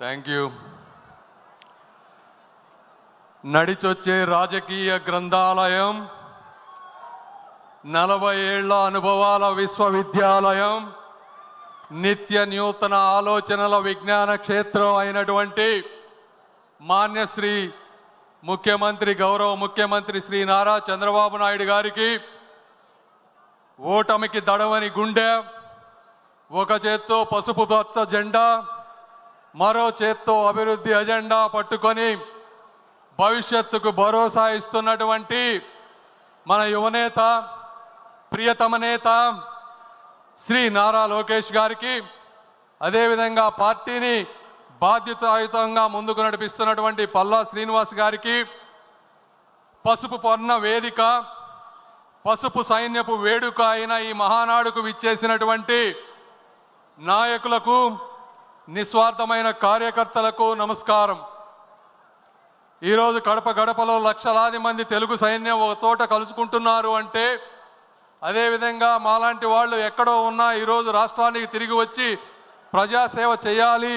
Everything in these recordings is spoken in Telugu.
Thank you. నడిచొచ్చే రాజకీయ గ్రంథాలయం, 40 ఏళ్ల అనుభవాల విశ్వవిద్యాలయం, నిత్య నూతన ఆలోచనల విజ్ఞాన క్షేత్రం అయినటువంటి మాన్యశ్రీ ముఖ్యమంత్రి, గౌరవ ముఖ్యమంత్రి శ్రీ నారా చంద్రబాబు నాయుడు గారికి ఓటమికి దడవని గుండె, ఒక చేత్తో పసుపు పచ్చ జెండా, మరో చేత్తో అభివృద్ధి అజెండా పట్టుకొని భవిష్యత్తుకు భరోసా ఇస్తున్నటువంటి మన యువనేత, ప్రియతమ నేత శ్రీ నారా లోకేష్ గారికి, అదేవిధంగా పార్టీని బాధ్యతాయుతంగా ముందుకు నడిపిస్తున్నటువంటి పల్లా శ్రీనివాస్ గారికి, పసుపు పొన్న వేదిక, పసుపు సైన్యపు వేడుక అయిన ఈ మహానాడుకు విచ్చేసినటువంటి నాయకులకు, నిస్వార్థమైన కార్యకర్తలకు నమస్కారం. ఈరోజు కడప గడపలో లక్షలాది మంది తెలుగు సైన్యం ఒక చోట కలుసుకుంటున్నారు అంటే, అదేవిధంగా మాలాంటి వాళ్ళు ఎక్కడో ఉన్నా ఈరోజు రాష్ట్రానికి తిరిగి వచ్చి ప్రజాసేవ చేయాలి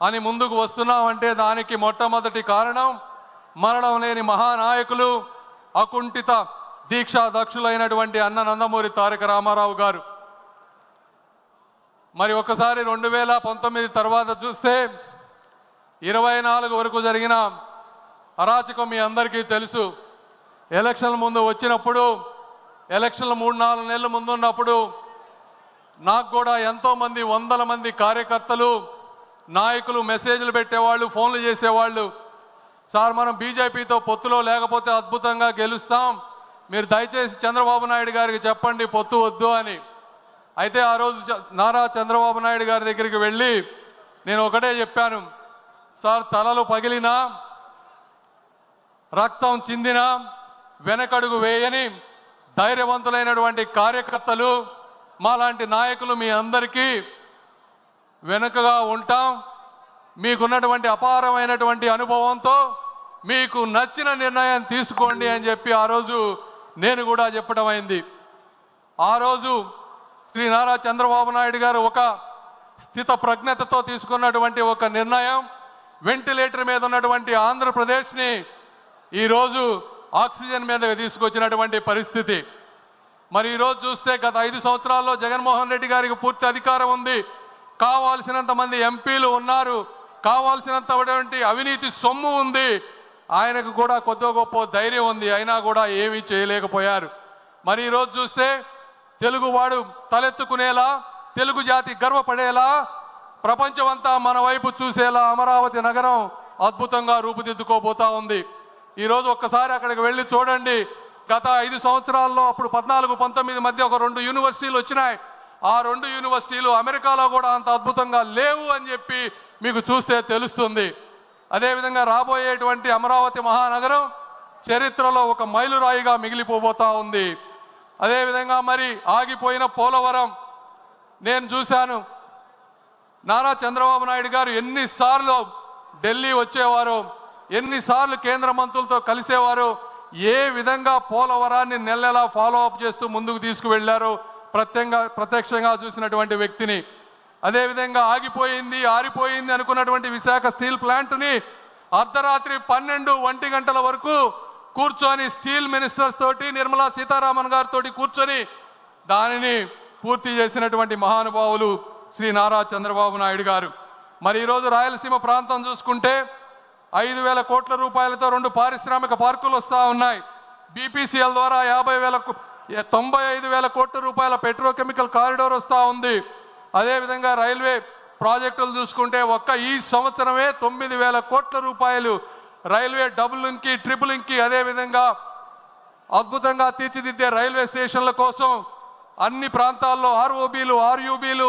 అని ముందుకు వస్తున్నామంటే దానికి మొట్టమొదటి కారణం మరణం లేని మహానాయకులు, అకుంఠిత దీక్షా దక్షులైనటువంటి అన్న నందమూరి తారక రామారావు గారు. మరి ఒకసారి 2019 తర్వాత చూస్తే 24 వరకు జరిగిన అరాచకం మీ అందరికీ తెలుసు. ఎలక్షన్ల ముందు వచ్చినప్పుడు, ఎలక్షన్లు 3-4 నెలల ముందు ఉన్నప్పుడు నాకు కూడా ఎంతోమంది, వందల మంది కార్యకర్తలు, నాయకులు మెసేజ్లు పెట్టేవాళ్ళు, ఫోన్లు చేసేవాళ్ళు. సార్, మనం బీజేపీతో పొత్తులో లేకపోతే అద్భుతంగా గెలుస్తాం, మీరు దయచేసి చంద్రబాబు నాయుడు గారికి చెప్పండి పొత్తు వద్దు అని. అయితే ఆ రోజు నారా చంద్రబాబు నాయుడు గారి దగ్గరికి వెళ్ళి నేను ఒకటే చెప్పాను, సార్, తలలు పగిలినా, రక్తం చిందినా వెనకడుగు వేయని ధైర్యవంతులైనటువంటి కార్యకర్తలు, మాలాంటి నాయకులు మీ అందరికీ వెనుకగా ఉంటాం. మీకున్నటువంటి అపారమైనటువంటి అనుభవంతో మీకు నచ్చిన నిర్ణయం తీసుకోండి అని చెప్పి ఆ రోజు నేను కూడా చెప్పడం అయింది. ఆ రోజు శ్రీ నారా చంద్రబాబు నాయుడు గారు ఒక స్థిత ప్రజ్ఞతతో తీసుకున్నటువంటి ఒక నిర్ణయం, వెంటిలేటర్ మీద ఉన్నటువంటి ఆంధ్రప్రదేశ్ని ఈరోజు ఆక్సిజన్ మీద తీసుకొచ్చినటువంటి పరిస్థితి. మరి ఈరోజు చూస్తే గత 5 సంవత్సరాల్లో జగన్మోహన్ రెడ్డి గారికి పూర్తి అధికారం ఉంది, కావాల్సినంత మంది ఎంపీలు ఉన్నారు, కావాల్సినంత అవినీతి సొమ్ము ఉంది, ఆయనకు కూడా కొద్ది గొప్ప ధైర్యం ఉంది, అయినా కూడా ఏమీ చేయలేకపోయారు. మరి ఈరోజు చూస్తే తెలుగువాడు తలెత్తుకునేలా, తెలుగు జాతి గర్వపడేలా, ప్రపంచమంతా మన వైపు చూసేలా అమరావతి నగరం అద్భుతంగా రూపుదిద్దుకోబోతా ఉంది. ఈరోజు ఒక్కసారి అక్కడికి వెళ్ళి చూడండి. గత 5 సంవత్సరాల్లో అప్పుడు 14-19 మధ్య ఒక 2 యూనివర్సిటీలు వచ్చినాయి. ఆ 2 యూనివర్సిటీలు అమెరికాలో కూడా అంత అద్భుతంగా లేవు అని చెప్పి మీకు చూస్తే తెలుస్తుంది. అదేవిధంగా రాబోయేటువంటి అమరావతి మహానగరం చరిత్రలో ఒక మైలురాయిగా మిగిలిపోబోతా ఉంది. అదేవిధంగా మరి ఆగిపోయిన పోలవరం నేను చూశాను. నారా చంద్రబాబు నాయుడు గారు ఎన్నిసార్లు ఢిల్లీ వచ్చేవారు, ఎన్నిసార్లు కేంద్ర మంత్రులతో కలిసేవారు, ఏ విధంగా పోలవరాన్ని నెలలా ఫాలో అప్ చేస్తూ ముందుకు తీసుకువెళ్లారో ప్రత్యక్షంగా చూసినటువంటి వ్యక్తిని. అదేవిధంగా ఆగిపోయింది, ఆరిపోయింది అనుకున్నటువంటి విశాఖ స్టీల్ ప్లాంట్ని అర్ధరాత్రి 12-1 గంటల వరకు కూర్చొని స్టీల్ మినిస్టర్స్ తోటి, నిర్మలా సీతారామన్ గారితో కూర్చొని దానిని పూర్తి చేసినటువంటి మహానుభావులు శ్రీ నారా చంద్రబాబు నాయుడు గారు. మరి ఈరోజు రాయలసీమ ప్రాంతం చూసుకుంటే 5,000 కోట్ల రూపాయలతో 2 పారిశ్రామిక పార్కులు వస్తూ ఉన్నాయి. బీపీసీఎల్ ద్వారా 95,000 కోట్ల రూపాయల పెట్రోకెమికల్ కారిడోర్ వస్తూ ఉంది. అదేవిధంగా రైల్వే ప్రాజెక్టులు చూసుకుంటే ఈ సంవత్సరమే 9,000 కోట్ల రూపాయలు రైల్వే డబుల్కి, ట్రిపుల్కి, అదేవిధంగా అద్భుతంగా తీర్చిదిద్దే రైల్వే స్టేషన్ల కోసం అన్ని ప్రాంతాల్లో ఆర్ఓబీలు, ఆర్యూబీలు,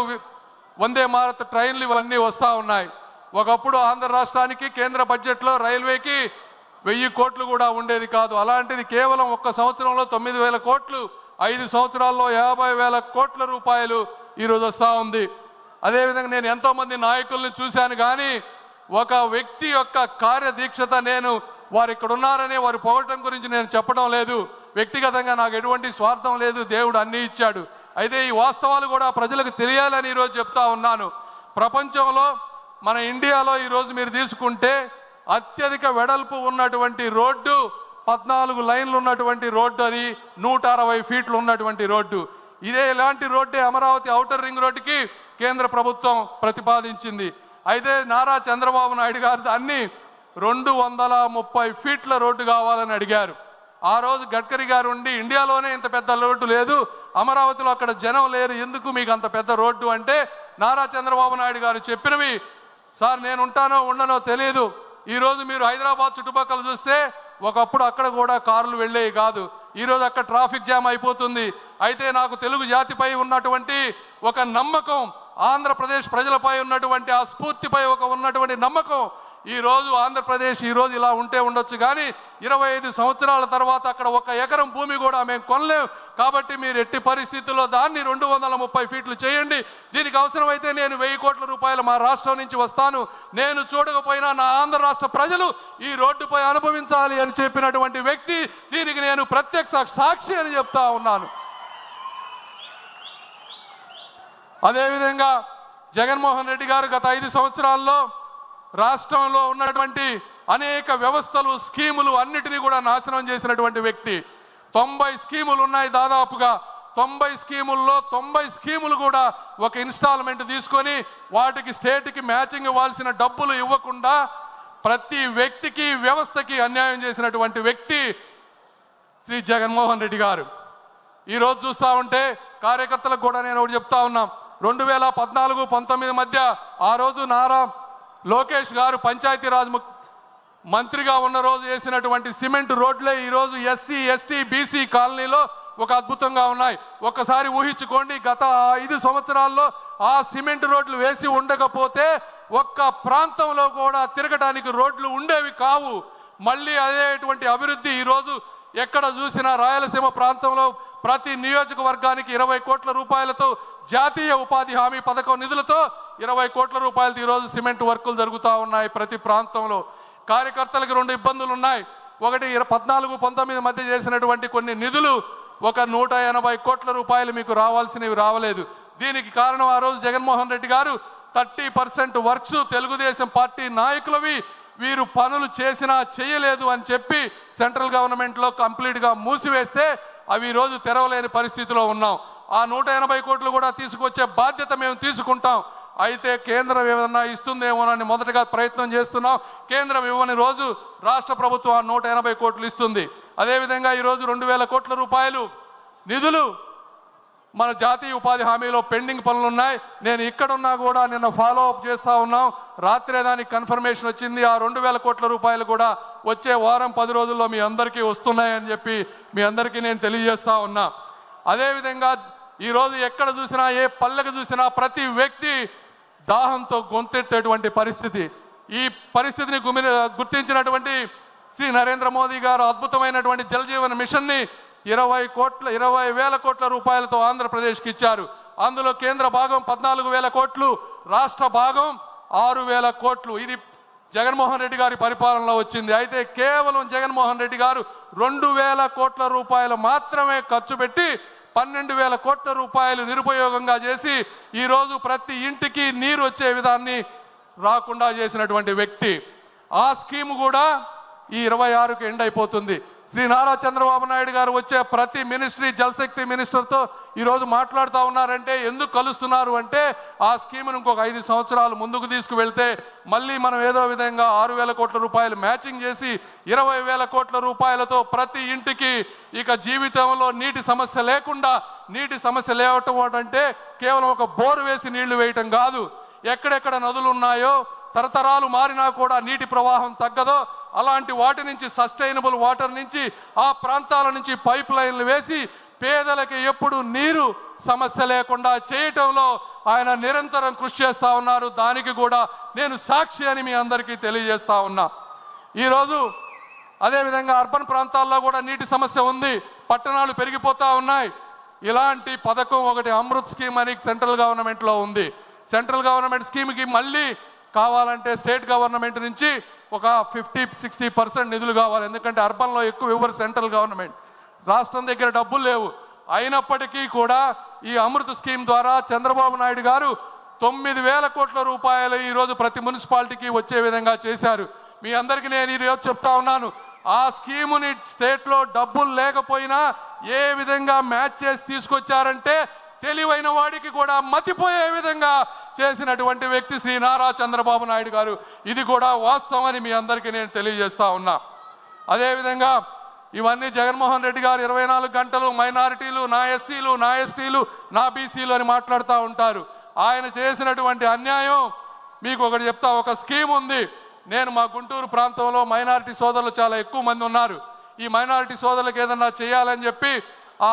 వందే భారత్ ట్రైన్లు ఇవన్నీ వస్తూ ఉన్నాయి. ఒకప్పుడు ఆంధ్ర రాష్ట్రానికి కేంద్ర బడ్జెట్లో రైల్వేకి 1000 కోట్లు కూడా ఉండేది కాదు. అలాంటిది కేవలం 1 సంవత్సరంలో 9,000 కోట్లు, 5 సంవత్సరాల్లో 50,000 కోట్ల రూపాయలు ఈరోజు వస్తూ ఉంది. అదేవిధంగా నేను ఎంతోమంది నాయకుల్ని చూశాను, కానీ ఒక వ్యక్తి యొక్క కార్యదీక్షత, నేను వారు ఇక్కడ ఉన్నారని వారు పొగటం గురించి నేను చెప్పడం లేదు. వ్యక్తిగతంగా నాకు ఎటువంటి స్వార్థం లేదు, దేవుడు అన్నీ ఇచ్చాడు. అయితే ఈ వాస్తవాలు కూడా ప్రజలకు తెలియాలని ఈరోజు చెప్తా ఉన్నాను. ప్రపంచంలో మన ఇండియాలో ఈరోజు మీరు తీసుకుంటే అత్యధిక వెడల్పు ఉన్నటువంటి రోడ్డు 14 లైన్లు ఉన్నటువంటి రోడ్డు, అది 160 ఫీట్లు ఉన్నటువంటి రోడ్డు. ఇలాంటి రోడ్డే అమరావతి ఔటర్ రింగ్ రోడ్డుకి కేంద్ర ప్రభుత్వం ప్రతిపాదించింది. అయితే నారా చంద్రబాబు నాయుడు గారు దాన్ని 230 ఫీట్ల రోడ్డు కావాలని అడిగారు. ఆ రోజు గడ్కరీ గారు ఉండి ఇండియాలోనే ఇంత పెద్ద రోడ్డు లేదు, అమరావతిలో అక్కడ జనం లేరు, ఎందుకు మీకు అంత పెద్ద రోడ్డు అంటే నారా చంద్రబాబు నాయుడు గారు చెప్పినవి, సార్ నేను ఉంటానో ఉండనో తెలియదు, ఈరోజు మీరు హైదరాబాద్ చుట్టుపక్కల చూస్తే ఒకప్పుడు అక్కడ కూడా కార్లు వెళ్ళేవి కాదు, ఈరోజు అక్కడ ట్రాఫిక్ జామ్ అయిపోతుంది. అయితే నాకు తెలుగు జాతిపై ఉన్నటువంటి ఒక నమ్మకం, ఆంధ్రప్రదేశ్ ప్రజలపై ఉన్నటువంటి ఆ స్ఫూర్తిపై ఉన్నటువంటి నమ్మకం, ఈరోజు ఆంధ్రప్రదేశ్ ఈరోజు ఇలా ఉంటే ఉండొచ్చు, కానీ 25 సంవత్సరాల తర్వాత అక్కడ 1 ఎకరం భూమి కూడా మేము కొనలేం. కాబట్టి మీరు ఎట్టి పరిస్థితుల్లో దాన్ని 230 ఫీట్లు చేయండి. దీనికి అవసరమైతే నేను 1000 కోట్ల రూపాయలు మా రాష్ట్రం నుంచి వస్తాను, నేను చూడకపోయినా నా ఆంధ్ర రాష్ట్ర ప్రజలు ఈ రోడ్డుపై అనుభవించాలి అని చెప్పినటువంటి వ్యక్తి, దీనికి నేను ప్రత్యక్ష సాక్షి అని చెప్తా ఉన్నాను. అదేవిధంగా జగన్మోహన్ రెడ్డి గారు గత 5 సంవత్సరాల్లో రాష్ట్రంలో ఉన్నటువంటి అనేక వ్యవస్థలు, స్కీములు అన్నిటినీ కూడా నాశనం చేసినటువంటి వ్యక్తి. 90 స్కీములు ఉన్నాయి, దాదాపుగా 90 స్కీముల్లో 90 స్కీములు కూడా ఒక ఇన్స్టాల్మెంట్ తీసుకొని వాటికి స్టేట్కి మ్యాచింగ్ ఇవ్వాల్సిన డబ్బులు ఇవ్వకుండా ప్రతి వ్యక్తికి, వ్యవస్థకి అన్యాయం చేసినటువంటి వ్యక్తి శ్రీ జగన్మోహన్ రెడ్డి గారు. ఈరోజు చూస్తూ ఉంటే కార్యకర్తలకు కూడా నేను ఒకటి చెప్తా ఉన్నాం, 2014-19 మధ్య ఆ రోజు నారా లోకేష్ గారు పంచాయతీరాజ్ మంత్రిగా ఉన్న రోజు వేసినటువంటి సిమెంట్ రోడ్లే ఈరోజు ఎస్సీ, ఎస్టీ, బీసీ కాలనీలో ఒక అద్భుతంగా ఉన్నాయి. ఒక్కసారి ఊహించుకోండి, గత 5 సంవత్సరాల్లో ఆ సిమెంట్ రోడ్లు వేసి ఉండకపోతే ఒక్క ప్రాంతంలో కూడా తిరగడానికి రోడ్లు ఉండేవి కావు. మళ్ళీ అదేటువంటి అభివృద్ధి ఈరోజు ఎక్కడ చూసినా రాయలసీమ ప్రాంతంలో ప్రతి నియోజకవర్గానికి 20 కోట్ల రూపాయలతో జాతీయ ఉపాధి హామీ పథకం నిధులతో 20 కోట్ల రూపాయలతో ఈరోజు సిమెంట్ వర్కులు జరుగుతూ ఉన్నాయి ప్రతి ప్రాంతంలో. కార్యకర్తలకు 2 ఇబ్బందులు ఉన్నాయి. ఒకటి 14-19 మధ్య చేసినటువంటి కొన్ని నిధులు ఒక 180 కోట్ల రూపాయలు మీకు రావాల్సినవి రావలేదు. దీనికి కారణం ఆ రోజు జగన్మోహన్ రెడ్డి గారు 30% వర్క్స్ తెలుగుదేశం పార్టీ నాయకులవి వీరు పనులు చేసినా చేయలేదు అని చెప్పి సెంట్రల్ గవర్నమెంట్లో కంప్లీట్గా మూసివేస్తే అవి ఈరోజు తెరవలేని పరిస్థితిలో ఉన్నాం. ఆ 180 కోట్లు కూడా తీసుకొచ్చే బాధ్యత మేము తీసుకుంటాం. అయితే కేంద్రం ఏమన్నా ఇస్తుందేమోనని మొదటగా ప్రయత్నం చేస్తున్నాం. కేంద్రం ఇవ్వని రోజు రాష్ట్ర ప్రభుత్వం ఆ 180 కోట్లు ఇస్తుంది. అదేవిధంగా ఈరోజు 2000 కోట్ల రూపాయలు నిధులు మన జాతీయ ఉపాధి హామీలో పెండింగ్ పనులు ఉన్నాయి. నేను ఇక్కడున్నా కూడా నిన్న ఫాలో అప్ చేస్తూ ఉన్నాం. రాత్రే దానికి కన్ఫర్మేషన్ వచ్చింది. ఆ 2000 కోట్ల రూపాయలు కూడా వచ్చే వారం 10 రోజుల్లో మీ అందరికీ వస్తున్నాయని చెప్పి మీ అందరికీ నేను తెలియజేస్తా ఉన్నా. అదేవిధంగా ఈరోజు ఎక్కడ చూసినా, ఏ పల్లెకు చూసినా ప్రతి వ్యక్తి దాహంతో గొంతెత్తేటువంటి పరిస్థితి. ఈ పరిస్థితిని గుర్తించినటువంటి శ్రీ నరేంద్ర మోదీ గారు అద్భుతమైనటువంటి జల్ జీవన్ మిషన్ని 20,000 కోట్ల రూపాయలతో ఆంధ్రప్రదేశ్కి ఇచ్చారు. అందులో కేంద్ర భాగం 14,000 కోట్లు, రాష్ట్ర భాగం 6,000 కోట్లు. ఇది జగన్మోహన్ రెడ్డి గారి పరిపాలనలో వచ్చింది. అయితే కేవలం జగన్మోహన్ రెడ్డి గారు 2,000 కోట్ల రూపాయలు మాత్రమే ఖర్చు పెట్టి 12,000 కోట్ల రూపాయలు నిరుపయోగంగా చేసి ఈరోజు ప్రతి ఇంటికి నీరు వచ్చే విధాన్ని రాకుండా చేసినటువంటి వ్యక్తి. ఆ స్కీమ్ కూడా ఈ 26కి ఎండ్ అయిపోతుంది. శ్రీ నారా చంద్రబాబు నాయుడు గారు వచ్చే ప్రతి మినిస్ట్రీ, జలశక్తి మినిస్టర్తో ఈరోజు మాట్లాడుతూ ఉన్నారంటే ఎందుకు కలుస్తున్నారు అంటే ఆ స్కీమ్ను ఇంకొక 5 సంవత్సరాలు ముందుకు తీసుకువెళ్తే మళ్ళీ మనం ఏదో విధంగా 6,000 కోట్ల రూపాయలు మ్యాచింగ్ చేసి 20,000 కోట్ల రూపాయలతో ప్రతి ఇంటికి ఇక జీవితంలో నీటి సమస్య లేకుండా, నీటి సమస్య లేవటం అంటే కేవలం ఒక బోరు వేసి నీళ్లు వేయటం కాదు. ఎక్కడెక్కడ నదులు ఉన్నాయో తరతరాలు మారినా కూడా నీటి ప్రవాహం తగ్గదో అలాంటి వాటి నుంచి, సస్టైనబుల్ వాటర్ నుంచి, ఆ ప్రాంతాల నుంచి పైప్ లైన్లు వేసి పేదలకి ఎప్పుడు నీరు సమస్య లేకుండా చేయటంలో ఆయన నిరంతరం కృషి చేస్తూ ఉన్నారు. దానికి కూడా నేను సాక్షి అని మీ అందరికీ తెలియజేస్తా ఉన్నా. ఈరోజు అదేవిధంగా అర్బన్ ప్రాంతాల్లో కూడా నీటి సమస్య ఉంది, పట్టణాలు పెరిగిపోతూ ఉన్నాయి. ఇలాంటి పథకం ఒకటి అమృత్ స్కీమ్ అని సెంట్రల్ గవర్నమెంట్లో ఉంది. సెంట్రల్ గవర్నమెంట్ స్కీమ్కి మళ్ళీ కావాలంటే స్టేట్ గవర్నమెంట్ నుంచి ఒక 50-60% నిధులు కావాలి. ఎందుకంటే అర్బన్లో ఎక్కువ ఇవ్వరు సెంట్రల్ గవర్నమెంట్, రాష్ట్రం దగ్గర డబ్బులు లేవు. అయినప్పటికీ కూడా ఈ అమృత్ స్కీమ్ ద్వారా చంద్రబాబు నాయుడు గారు 9,000 కోట్ల రూపాయలు ఈరోజు ప్రతి మున్సిపాలిటీకి వచ్చే విధంగా చేశారు. మీ అందరికీ నేను ఈరోజు చెప్తా ఉన్నాను, ఆ స్కీముని స్టేట్లో డబ్బులు లేకపోయినా ఏ విధంగా మ్యాచ్ చేసి తీసుకొచ్చారంటే తెలివైన వాడికి కూడా మతిపోయే విధంగా చేసినటువంటి వ్యక్తి శ్రీ నారా చంద్రబాబు నాయుడు గారు. ఇది కూడా వాస్తవం అని మీ అందరికీ నేను తెలియజేస్తా ఉన్నా. అదేవిధంగా ఇవన్నీ జగన్మోహన్ రెడ్డి గారు 24 గంటలు మైనారిటీలు, నా ఎస్సీలు, నా ఎస్టీలు, నా బీసీలు అని మాట్లాడుతూ ఉంటారు. ఆయన చేసినటువంటి అన్యాయం మీకు ఒకటి చెప్తా. ఒక స్కీమ్ ఉంది. నేను మా గుంటూరు ప్రాంతంలో మైనారిటీ సోదరులు చాలా ఎక్కువ మంది ఉన్నారు. ఈ మైనారిటీ సోదరులకు ఏదన్నా చేయాలని చెప్పి ఆ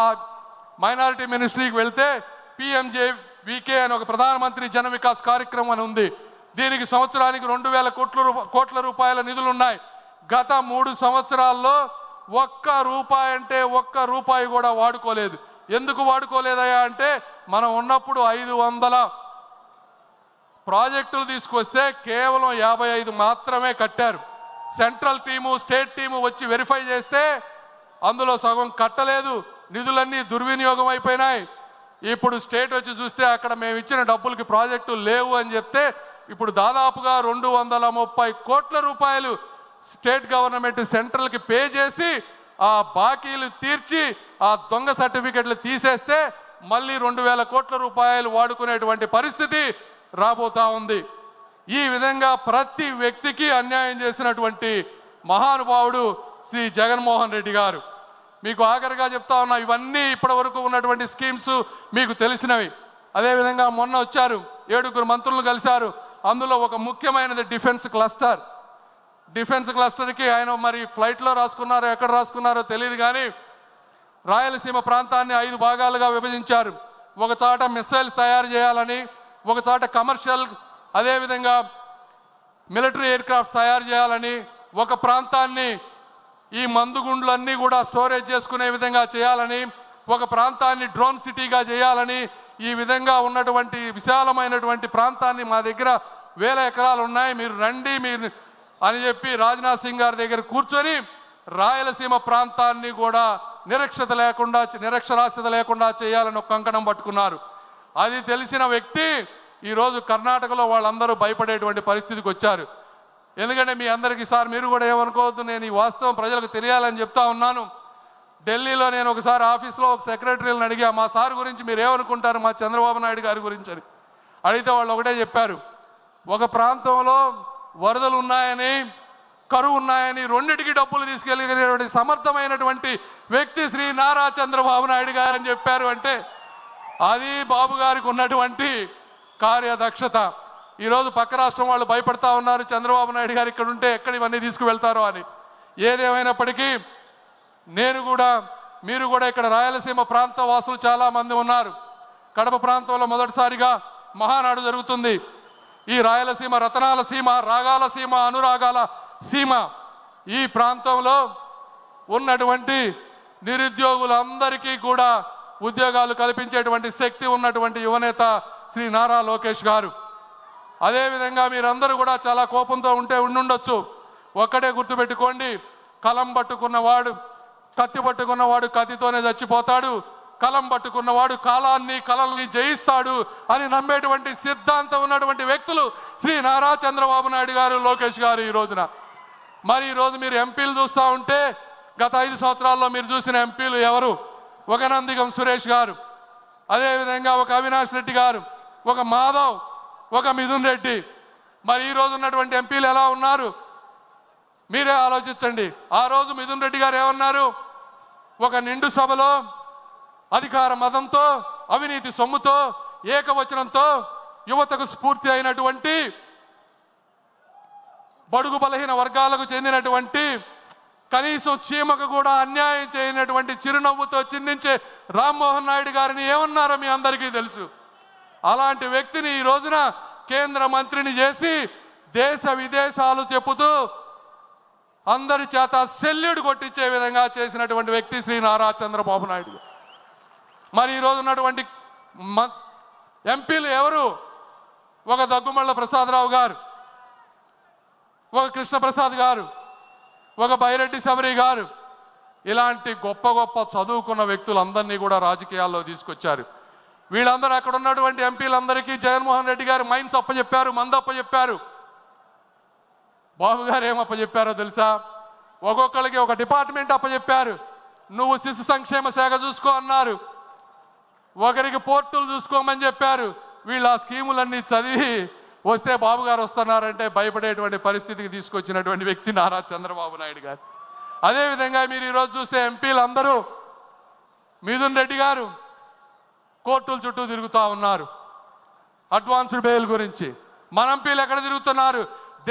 మైనారిటీ మినిస్ట్రీకి వెళ్తే PMJVK అని ఒక ప్రధానమంత్రి జన వికాస్ కార్యక్రమం అని ఉంది. దీనికి సంవత్సరానికి 2,000 కోట్ల రూపాయల నిధులు ఉన్నాయి. గత 3 సంవత్సరాల్లో ఒక్క రూపాయి కూడా వాడుకోలేదు. ఎందుకు వాడుకోలేదయా అంటే మనం ఉన్నప్పుడు 500 ప్రాజెక్టులు తీసుకొస్తే కేవలం 55 మాత్రమే కట్టారు. సెంట్రల్ టీము, స్టేట్ టీము వచ్చి వెరిఫై చేస్తే అందులో సగం కట్టలేదు. నిధులన్నీ దుర్వినియోగం అయిపోయినాయి. ఇప్పుడు స్టేట్ వచ్చి చూస్తే అక్కడ మేము ఇచ్చిన డబ్బులకి ప్రాజెక్టులు లేవు అని చెప్తే ఇప్పుడు దాదాపుగా 230 కోట్ల రూపాయలు స్టేట్ గవర్నమెంట్ సెంట్రల్కి పే చేసి ఆ బాకీలు తీర్చి ఆ దొంగ సర్టిఫికెట్లు తీసేస్తే మళ్ళీ 2,000 కోట్ల రూపాయలు వాడుకునేటువంటి పరిస్థితి రాబోతా ఉంది. ఈ విధంగా ప్రతి వ్యక్తికి అన్యాయం చేసినటువంటి మహానుభావుడు శ్రీ జగన్మోహన్ రెడ్డి గారు. మీకు ఆఖరిగా చెప్తా ఉన్నా, ఇవన్నీ ఇప్పటి వరకు ఉన్నటువంటి స్కీమ్స్ మీకు తెలిసినవి. అదేవిధంగా మొన్న వచ్చారు, 7 మంత్రులు కలిశారు. అందులో ఒక ముఖ్యమైనది డిఫెన్స్ క్లస్టర్. డిఫెన్స్ క్లస్టర్కి ఆయన మరి ఫ్లైట్లో రాసుకున్నారో ఎక్కడ రాసుకున్నారో తెలియదు, కానీ రాయలసీమ ప్రాంతాన్ని 5 భాగాలుగా విభజించారు. ఒక చోట మిసైల్స్ తయారు చేయాలని, ఒక చోట కమర్షియల్, అదేవిధంగా మిలిటరీ ఎయిర్ క్రాఫ్ట్స్ తయారు చేయాలని, ఒక ప్రాంతాన్ని ఈ మందుగుండ్లన్నీ కూడా స్టోరేజ్ చేసుకునే విధంగా చేయాలని, ఒక ప్రాంతాన్ని డ్రోన్ సిటీగా చేయాలని, ఈ విధంగా ఉన్నటువంటి విశాలమైనటువంటి ప్రాంతాన్ని మా దగ్గర 1000 ఎకరాలు ఉన్నాయి, మీరు రండి మీరు అని చెప్పి రాజ్నాథ్ సింగ్ గారి దగ్గర కూర్చొని రాయలసీమ ప్రాంతాన్ని కూడా నిరక్షరాస్యత లేకుండా చేయాలని ఒక కంకణం పట్టుకున్నారు. అది తెలిసిన వ్యక్తి ఈరోజు కర్ణాటకలో వాళ్ళందరూ భయపడేటువంటి పరిస్థితికి వచ్చారు. ఎందుకంటే మీ అందరికీ సార్ మీరు కూడా ఏమనుకోవద్దు, నేను ఈ వాస్తవం ప్రజలకు తెలియాలని చెప్తా ఉన్నాను. ఢిల్లీలో నేను ఒకసారి ఆఫీస్లో ఒక సెక్రటరీలను అడిగా, మా సార్ గురించి మీరు ఏమనుకుంటారు మా చంద్రబాబు నాయుడు గారి గురించి అని అడిగితే వాళ్ళు ఒకటే చెప్పారు, ఒక ప్రాంతంలో వరదలు ఉన్నాయని, కరువు ఉన్నాయని, రెండిటికి డబ్బులు తీసుకెళ్ళినటువంటి సమర్థమైనటువంటి వ్యక్తి శ్రీ నారా చంద్రబాబు నాయుడు గారు అని చెప్పారు. అంటే అది బాబు గారికి ఉన్నటువంటి కార్యదక్షత. ఈరోజు పక్క రాష్ట్రం వాళ్ళు భయపడతా ఉన్నారు, చంద్రబాబు నాయుడు గారు ఇక్కడ ఉంటే ఎక్కడ ఇవన్నీ తీసుకువెళ్తారో అని. ఏదేమైనప్పటికీ నేను కూడా, మీరు కూడా ఇక్కడ రాయలసీమ ప్రాంత వాసులు చాలా మంది ఉన్నారు. కడప ప్రాంతంలో మొదటిసారిగా మహానాడు జరుగుతుంది. ఈ రాయలసీమ రతనాల సీమ, రాగాల సీమ, అనురాగాల సీమ. ఈ ప్రాంతంలో ఉన్నటువంటి నిరుద్యోగులందరికీ కూడా ఉద్యోగాలు కల్పించేటువంటి శక్తి ఉన్నటువంటి యువనేత శ్రీ నారా లోకేష్ గారు. అదేవిధంగా మీరందరూ కూడా చాలా కోపంతో ఉండుండొచ్చు. ఒక్కడే గుర్తుపెట్టుకోండి, కలం పట్టుకున్నవాడు, కత్తి పట్టుకున్నవాడు కత్తితోనే చచ్చిపోతాడు, కలం పట్టుకున్నవాడు కలల్ని జయిస్తాడు అని నమ్మేటువంటి సిద్ధాంతం ఉన్నటువంటి వ్యక్తులు శ్రీ నారా చంద్రబాబు నాయుడు గారు, లోకేష్ గారు. ఈ రోజున మరి ఈరోజు మీరు ఎంపీలు చూస్తూ ఉంటే గత 5 సంవత్సరాల్లో మీరు చూసిన ఎంపీలు ఎవరు? ఒక నందిగం సురేష్ గారు, అదేవిధంగా ఒక అవినాష్ రెడ్డి గారు, ఒక మాధవ్, ఒక మిథున్ రెడ్డి. మరి ఈ రోజు ఉన్నటువంటి ఎంపీలు ఎలా ఉన్నారు మీరే ఆలోచించండి. ఆ రోజు మిథున్ రెడ్డి గారు ఏమన్నారు? ఒక నిండు సభలో అధికార మదంతో, అవినీతి సొమ్ముతో, ఏకవచనంతో యువతకు స్ఫూర్తి అయినటువంటి, బడుగు బలహీన వర్గాలకు చెందినటువంటి, కనీసం చీమకు కూడా అన్యాయం చేయనటువంటి చిరునవ్వుతో చిందించే రామ్మోహన్ నాయుడు గారిని ఏమన్నారో మీ అందరికీ తెలుసు. అలాంటి వ్యక్తిని ఈ రోజున కేంద్ర మంత్రిని చేసి దేశ విదేశాలు చెప్పుతూ అందరి చేత సెల్యూడ్ కొట్టించే విధంగా చేసినటువంటి వ్యక్తి శ్రీ నారా చంద్రబాబు నాయుడు. మరి ఈరోజు ఉన్నటువంటి ఎంపీలు ఎవరు? ఒక దగ్గుమళ్ళ ప్రసాదరావు గారు, ఒక కృష్ణప్రసాద్ గారు, ఒక బైరెడ్డి శబరి గారు. ఇలాంటి గొప్ప గొప్ప చదువుకున్న వ్యక్తులందరినీ కూడా రాజకీయాల్లో తీసుకొచ్చారు. వీళ్ళందరూ అక్కడ ఉన్నటువంటి ఎంపీలందరికీ జగన్మోహన్ రెడ్డి గారు మైన్స్ అప్పచెప్పారు, మందు అప్పచెప్పారు. బాబు గారు ఏమప్పచెప్పారో తెలుసా? ఒక్కొక్కరికి ఒక డిపార్ట్మెంట్ అప్పచెప్పారు. నువ్వు శిశు సంక్షేమ శాఖ చూసుకో అన్నారు. ఒకరికి పోర్టులు చూసుకోమని చెప్పారు. వీళ్ళు ఆ స్కీములన్నీ చదివి వస్తే బాబు గారు వస్తున్నారంటే భయపడేటువంటి పరిస్థితికి తీసుకొచ్చినటువంటి వ్యక్తి నారా చంద్రబాబు నాయుడు గారు. అదేవిధంగా మీరు ఈరోజు చూస్తే ఎంపీలు అందరూ మిథున్ రెడ్డి గారు కోర్టుల చుట్టూ తిరుగుతూ ఉన్నారు అడ్వాన్స్డ్ బెయిల్ గురించి. మన ఎంపీలు ఎక్కడ తిరుగుతున్నారు?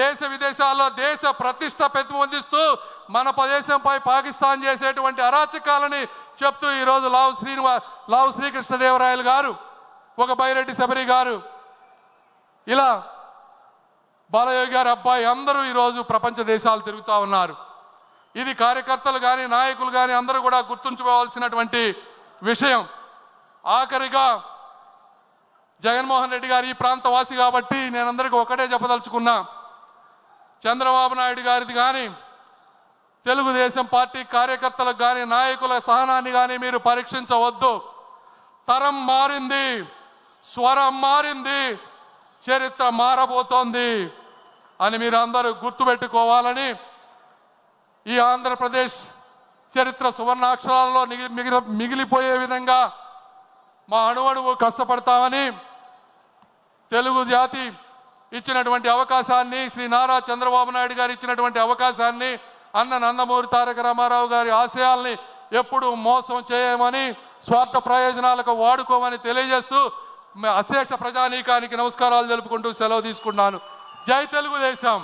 దేశ విదేశాల్లో దేశ ప్రతిష్ట పెంపొందిస్తూ మన దేశంపై పాకిస్తాన్ చేసేటువంటి అరాచకాలని చెప్తూ ఈరోజు లావు శ్రీకృష్ణదేవరాయలు గారు, ఒక బైరెడ్డి శబరి గారు, ఇలా బాలయోగి గారి అబ్బాయి అందరూ ఈరోజు ప్రపంచ దేశాలు తిరుగుతూ ఉన్నారు. ఇది కార్యకర్తలు కానీ నాయకులు కానీ అందరూ కూడా గుర్తుంచుకోవాల్సినటువంటి విషయం. ఆఖరిగా జగన్మోహన్ రెడ్డి గారు ఈ ప్రాంత వాసి కాబట్టి నేను అందరికీ ఒకటే చెప్పదలుచుకున్నా, చంద్రబాబు నాయుడు గారిది కానీ తెలుగుదేశం పార్టీ కార్యకర్తలకు కానీ నాయకుల సహనాన్ని కానీ మీరు పరీక్షించవద్దు. తరం మారింది, స్వరం మారింది, చరిత్ర మారబోతోంది అని మీరు అందరూ గుర్తుపెట్టుకోవాలని ఈ ఆంధ్రప్రదేశ్ చరిత్ర సువర్ణాక్షరాల్లో మిగిలిపోయే విధంగా మా అణువణువు కష్టపడతామని తెలుగు జాతి ఇచ్చినటువంటి అవకాశాన్ని, శ్రీ నారా చంద్రబాబు నాయుడు గారు ఇచ్చినటువంటి అవకాశాన్ని, అన్న నందమూరి తారక రామారావు గారి ఆశయాల్ని ఎప్పుడు మోసం చేయమని, స్వార్థ ప్రయోజనాలకు వాడుకోమని తెలియజేస్తూ అశేష ప్రజానీకానికి నమస్కారాలు తెలుపుకుంటూ సెలవు తీసుకున్నాను. జై తెలుగుదేశం.